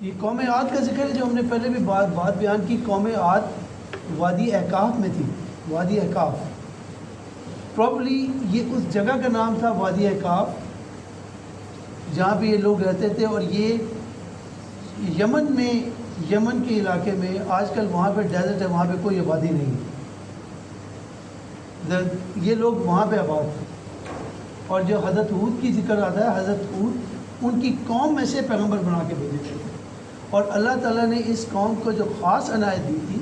یہ قوم عاد کا ذکر ہے جو ہم نے پہلے بھی بات بیان کی. قوم عاد وادی احقاف میں تھی. وادی احقاف پراپرلی یہ اس جگہ کا نام تھا وادی احقاف جہاں پہ یہ لوگ رہتے تھے. اور یہ یمن کے علاقے میں آج کل وہاں پہ ڈیزرٹ ہے, وہاں پہ کوئی آبادی نہیں ہے. یہ لوگ وہاں پہ آباد تھے. اور جو حضرت ہود کی ذکر آتا ہے, حضرت ہود ان کی قوم میں سے پیغمبر بنا کے بھیجے تھے. اور اللہ تعالیٰ نے اس قوم کو جو خاص عنایت دی تھی,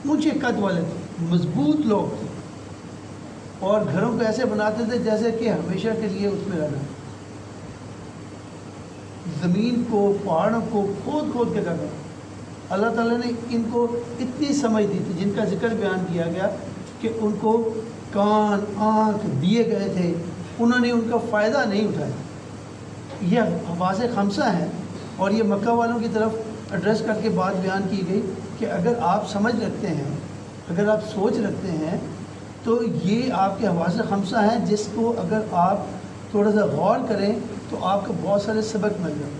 اونچے قد والے تھے, مضبوط لوگ تھے, اور گھروں کو ایسے بناتے تھے جیسے کہ ہمیشہ کے لیے اس میں رہنا. زمین کو, پہاڑوں کو کھود کھود کے کرنا. اللہ تعالیٰ نے ان کو اتنی سمجھ دی تھی جن کا ذکر بیان کیا گیا کہ ان کو کان آنکھ دیے گئے تھے, انہوں نے ان کا فائدہ نہیں اٹھایا. یہ حواس خمسہ ہیں, اور یہ مکہ والوں کی طرف ایڈریس کر کے بات بیان کی گئی کہ اگر آپ سمجھ رکھتے ہیں, اگر آپ سوچ رکھتے ہیں, تو یہ آپ کے حواس خمسہ ہیں جس کو اگر آپ تھوڑا سا غور کریں تو آپ کو بہت سارے سبق مل جائیں.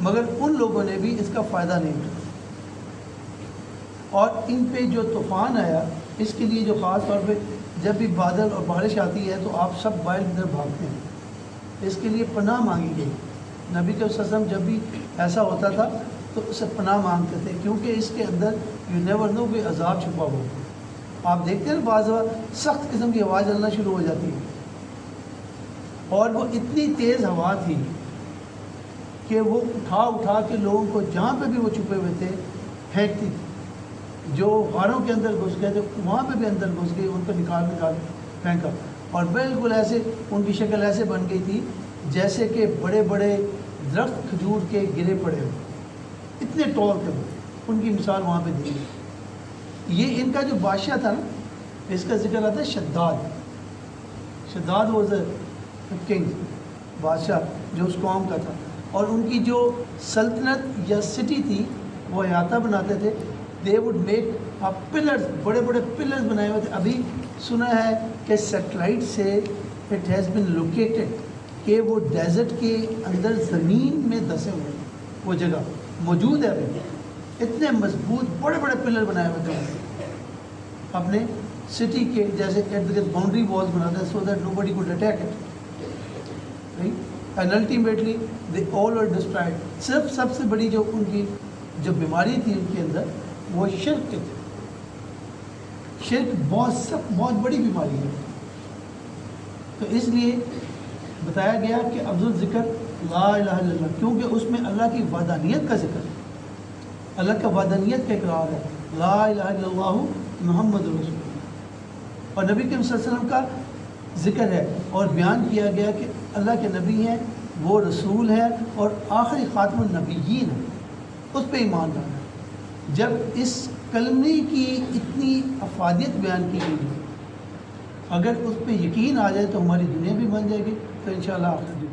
مگر ان لوگوں نے بھی اس کا فائدہ نہیں اٹھایا, اور ان پہ جو طوفان آیا اس کے لیے جو خاص طور پہ جب بھی بادل اور بارش آتی ہے تو آپ سب باہر کی طرف بھاگتے ہیں. اس کے لیے پناہ مانگی گئی. نبی کے وسلم جب بھی ایسا ہوتا تھا تو اسے پناہ مانگتے تھے, کیونکہ اس کے اندر یو نیور نو کوئی عذاب چھپا ہوا. آپ دیکھتے ہیں بعض سخت قسم کی آواز چلنا شروع ہو جاتی ہے, اور وہ اتنی تیز ہوا تھی کہ وہ اٹھا کے لوگوں کو جہاں پہ بھی وہ چھپے ہوئے تھے پھینکتی تھی. جو غاروں کے اندر گھس گئے تھے وہاں پہ بھی اندر گھس گئی, ان کو نکال پھینکا. اور بالکل ایسے ان کی شکل ایسے بن گئی تھی جیسے کہ بڑے بڑے درخت کھجور کے گرے پڑے ہوئے, اتنے ٹال تھے وہ. ان کی مثال وہاں پہ دی. یہ ان کا جو بادشاہ تھا نا, اس کا ذکر آتا ہے شداد. شداد واز اے کنگ, بادشاہ جو اس قوم کا تھا. اور ان کی جو سلطنت یا سٹی تھی وہ احاطہ بناتے تھے. دے وڈ میک پلرز, بڑے بڑے پلرز بنائے ہوئے تھے. ابھی سنا ہے کہ سیٹلائٹ سے اٹ ہیز بن لوکیٹڈ کہ وہ ڈیزرٹ کے اندر زمین میں دسے ہوئے ہیں, وہ جگہ موجود ہے ابھی. اتنے مضبوط بڑے بڑے پلر بنائے ہوئے تھے اپنے سٹی کے, جیسے ارد گرد باؤنڈری والز بناتے ہیں, so that nobody could attack it. And ultimately they all are destroyed. صرف سب سے بڑی جو ان کی جو بیماری تھی ان کے اندر وہ شرک تھی. شرک بہت بڑی بیماری ہے. تو اس لیے بتایا گیا کہ افضل ذکر لا الہ الا اللہ, کیونکہ اس میں اللہ کی وحدانیت کا ذکر ہے, اللہ کا وحدانیت کا اقرار ہے. لا الہ الا اللہ محمد رسول اللہ. اور نبی کریم صلی اللہ علیہ وسلم کا ذکر ہے, اور بیان کیا گیا کہ اللہ کے نبی ہیں, وہ رسول ہے, اور آخری خاتم النبیین ہے. اس پہ ایمان لانا. جب اس کلمے کی اتنی افادیت بیان کی گئی ہے, اگر اس پہ یقین آ جائے تو ہماری دنیا بھی بن جائے گی, تو انشاءاللہ آخرت بھی.